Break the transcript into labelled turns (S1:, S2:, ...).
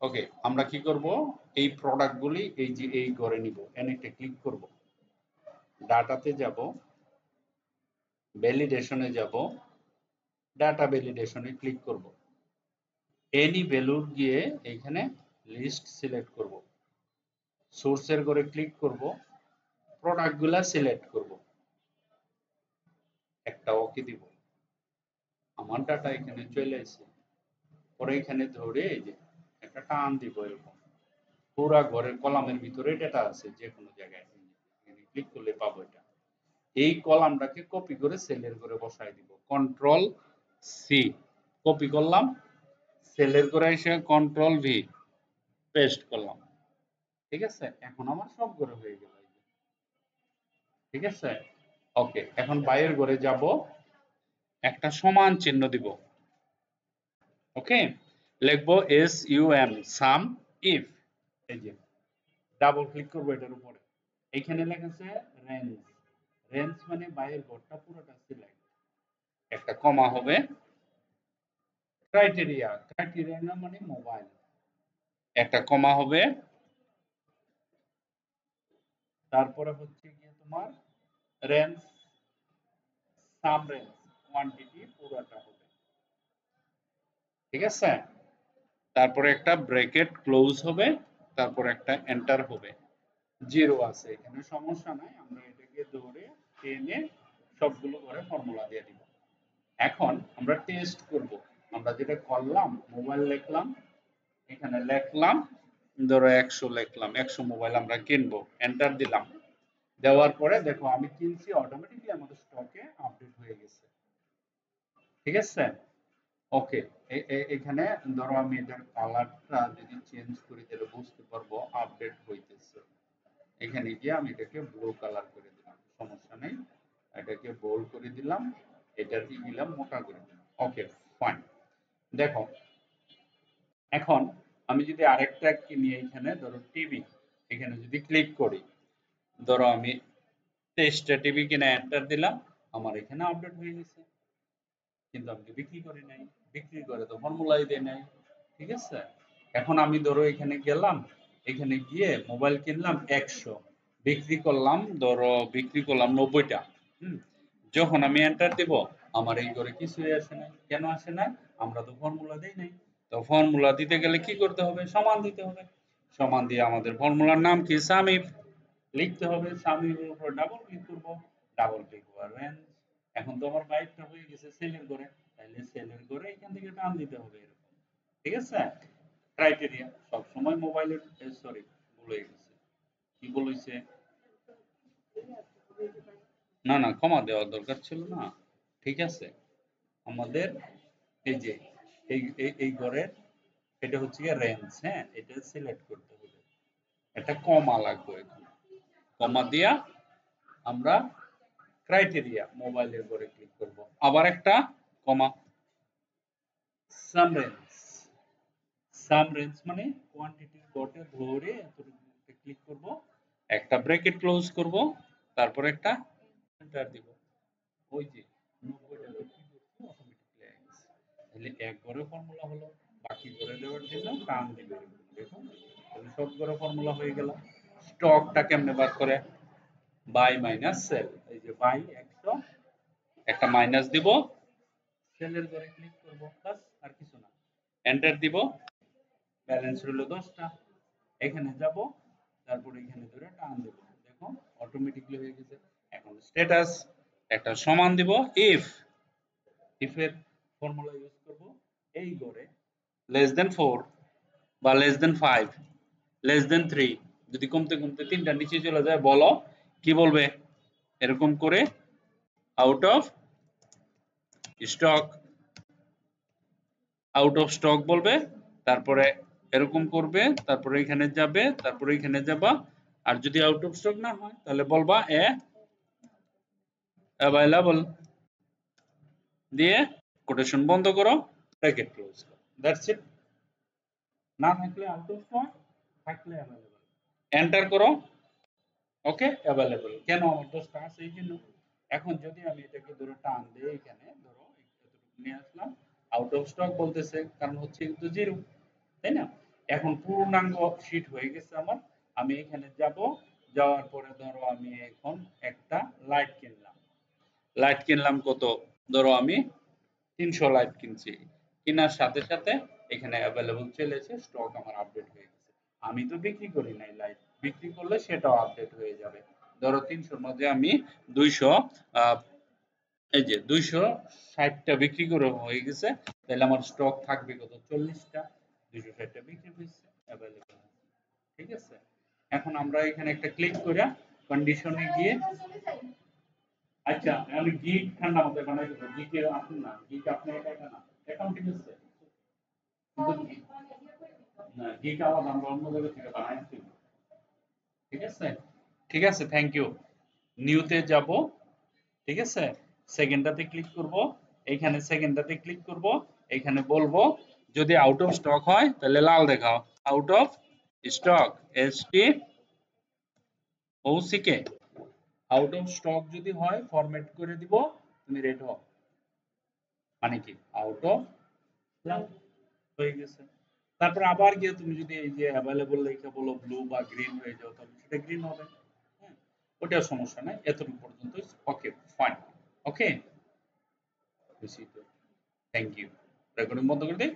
S1: ওকে, আমরা কি করব, এই প্রোডাক্টগুলি এই যে এই ঘরে নিব, এনিতে ক্লিক করব, ডাটাতে যাব, ভ্যালিডেশনে যাব, ডাটা ভ্যালিডেশনে ক্লিক করব, এনি ভ্যালুর গিয়ে এখানে লিস্ট সিলেক্ট করব, সোর্সের ঘরে ক্লিক করব, প্রোডাক্টগুলা সিলেক্ট করব, একটা ওকে দিব, আমার ডাটা এখানে চলে আসে, পরে এখানে ধরে এই যে একটা টান দিব, এরকম পুরা ঘরের কলামের ভিতরে ডেটা আছে, যে কোনো জায়গায় এখানে ক্লিক করলে পাবো এটা। এই কলামটাকে কপি করে সেলের ঘরে বসাই দিব, কন্ট্রোল সি, কপি করলাম, সেলের ঘরে এসে কন্ট্রোল ভি পেস্ট করলাম। ঠিক আছে, এখন আমার সব ঘরে হয়ে গেল। ঠিক আছে, ওকে, এখন বাইরের ঘরে যাব, একটা সমান চিহ্ন দিব, ওকে, লিখবো S U M, sum if, এই যে ডাবল ক্লিক করবো এটার উপরে, এখানে লেখা আছে রেঞ্জ, রেঞ্জ মানে বাইরের ঘরটা পুরোটা সিলেক্ট, একটা কমা হবে, ক্রাইটেরিয়া, ক্রাইটেরিয়া না মানে মোবাইল, একটা কমা হবে, তারপরে হচ্ছে গিয়ে তোমার রেঞ্জ, সাম রেঞ্জ, কোয়ান্টিটি পুরোটা হবে। ঠিক আছে, তারপরে একটা ব্র্যাকেট ক্লোজ হবে, তারপর একটা এন্টার হবে, জিরো আছে এখানে, সমস্যা নাই, আমরা এটাকে ধরে টেনে সবগুলো করে ফর্মুলা দিয়ে দিব। এখন আমরা টেস্ট করব, আমরা যেটা করলাম, মোবাইল লিখলাম, এখানে লিখলাম ধরো 100 লিখলাম, 100 মোবাইল আমরা কিনবো, এন্টার দিলাম, দেওয়ার পরে দেখো আমি কিনছি, অটোমেটিকলি আমাদের স্টকে আপডেট হয়ে গেছে। ঠিক আছে, ওকে, এখানে ধরো আমি এটার কালারটা যদি চেঞ্জ করি তাহলে বুঝতে পারবো আপডেট হইতেছে। এখানে গিয়ে আমি এটাকে ব্লু কালার করে দিলাম, সমস্যা নেই, এটাকে বোল্ড করে দিলাম, এটা দিয়ে দিলাম মোটা করে দিলাম। ওকে, ফাইন। দেখো এখন আমি যদি আরেকটা কিনি, এখানে ধরো টিভি, এখানে যদি ক্লিক করি, ধরো আমি 23টা টিভি কিনে এন্টার দিলাম, আমার এখানে আপডেট হয়ে গেছে, কিন্তু আমি তো বিক্রি করি নাই, বিক্রি করে তো ফর্মুলাই দেয় নাই। ঠিক আছে, এখন আমি ধরো এখানে গেলাম, এখানে গিয়ে মোবাইল কিনলাম 100, বিক্রি করলাম, ধরো বিক্রি করলাম 90টা। যখন আমি এন্টার দিব, আমার এই ঘরে কিছুই আসে নাই, কেন আসে না, আমরা তো ফর্মুলা দেই নাই। তো ফর্মুলা দিতে গেলে কি করতে হবে, সমান দিতে হবে, সমান দিয়ে আমাদের ফর্মুলার নাম কি, সামিফ, লিখতে হবে, সামিফের উপর ডাবল ক্লিক করব, ডাবল ক্লিক করার রেঞ্জ, এখন তো আমার বাইকটা হয়ে গেছে সেলের ঘরে, তাহলে সেলের ঘরে এখান থেকে টান দিতে হবে এরকম। ঠিক আছে, ক্রাইটেরিয়া সব সময় মোবাইলের, সরি ভুলে গেছে, কি বলেছে, না না কমা দেওয়ার দরকার ছিল না। ঠিক আছে, আমাদের এই যে এই ঘরের এটা হচ্ছে গিয়ে রেঞ্জ, হ্যাঁ, এটা সিলেক্ট করতে হবে, একটা কমা লাগবে এখানে, কমা দিয়া আমরা ক্রাইটেরিয়া মোবাইলের ঘরে ক্লিক করব, আবার একটা কমা, সাম রেঞ্জ, সাম রেঞ্জ মানে কোয়ান্টিটির ঘরটা ধরে এতটুকু ক্লিক করব, একটা ব্র্যাকেট ক্লোজ করব, তারপর একটা এন্টার দিব, ওই যে 90টা কি করছি অটোমেটিক্যালি হয়ে গেছে, তাহলে এক ঘরে ফর্মুলা হলো, বাকি ঘরে দেওয়ার জন্য টান দিবে, দেখুন তাহলে সব ঘরে ফর্মুলা হয়ে গেল। স্টকটা কেমনে বার করে, বাই মাইনাস সেল, এই যে বাই 100, একটা মাইনাস দিব, সেলের ঘরে ক্লিক করব, বাস আর কিছু না, এন্টার দিব, ব্যালেন্স হলো 10টা, এখানে যাব, তারপর এখানে ধরে টান দেব, দেখো অটোমেটিক্যালি হয়ে গেছে। এখন স্ট্যাটাস একটা সমান দিব, ইফ, ইফের ফর্মুলা ইউজ করব, এই ঘরে লেস দেন 4 বা লেস দেন 5, লেস দেন 3, যদি কমতে কমতে তিনটা নিচে চলে যায় বলো, কি বলবে, এরকম করে out of stock, out of stock বলবে, তারপরে এরকম করবে, তারপরে এখানে যাবে, তারপরে এখানে যাবা, আর যদি আউট অফ স্টক না হয় তাহলে বলবা অ্যাভেলেবল দিয়ে কোটেশন বন্ধ করো, ব্র্যাকেট ক্লোজ করো, দ্যাটস ইট। না থাকলে আউট অফ স্টক, থাকলে অ্যাভেলেবল, এন্টার করো, ওকে, অ্যাভেলেবল, কেন আমার 10টা আছে এই জন্য। এখন যদি আমি এটাকে ধরে টান দিই, এখানে ধরো এতটুকু নিয়ে আসলাম, আউট অফ স্টক বলতেছে, কারণ হচ্ছে কিন্তু জিরো, তাই না, এখন পূর্ণাঙ্গ শীট হয়ে গেছে আমার। আমি এখানে যাব, যাওয়ার পরে ধরো আমি এখন একটা লাইট কিনলাম। লাইট কিনলাম কত? ধরো আমি 300 লাইট কিনছি। কেনার সাথে সাথে এখানে অ্যাভেলেবল চলে এসে স্টক আমার আপডেট হয়ে গেছে। আমি তো বিক্রি করি নাই লাইট, বিক্রি করলে সেটাও আপডেট হয়ে যাবে। ধরো 300 এর মধ্যে আমি 200 এই যে 260টা বিক্রি করে হয়ে গেছে, তাহলে আমার স্টক থাকবে কত? 40টা। 260টা বিক্রি হয়েছে, অ্যাভেলেবল। ঠিক আছে, এখন আমরা এখানে একটা ক্লিক করে কন্ডিশনে গিয়ে, আচ্ছা আমি গিগ ঠান্ডা মাথায় বানাই দেবো। গিগে আসুন না, গিগ আপনি এটা না অ্যাকাউন্টিং আছে, কিন্তু না গিগ আলাদা, আমরা অন্য জায়গা থেকে বানাইছি। ঠিক আছে, ঠিক আছে, থ্যাংক ইউ। নিউতে যাব, ঠিক আছে, সেকেন্ডটাতে ক্লিক করব, এইখানে সেকেন্ডটাতে ক্লিক করব, এখানে বলবো যদি আউট অফ স্টক হয় তাহলে লাল দেখাও, আউট অফ স্টক, এসটি ওসিকে, আউট অফ স্টক যদি হয় ফরম্যাট করে দিব, তুমি রেড হও, মানে কি আউট অফ হয়ে গেছে। তারপর আবার গিয়ে তুমি যদি এই যে অ্যাভেলেবল লেখা বলো ব্লু বা গ্রিন হয়ে যাও, তাহলে সেটা গ্রিন হবে। হ্যাঁ, ওটা সমস্যা নাই, এতটুকু পর্যন্ত okay, fine, okay, thank you. Recording বন্ধ করে দিই।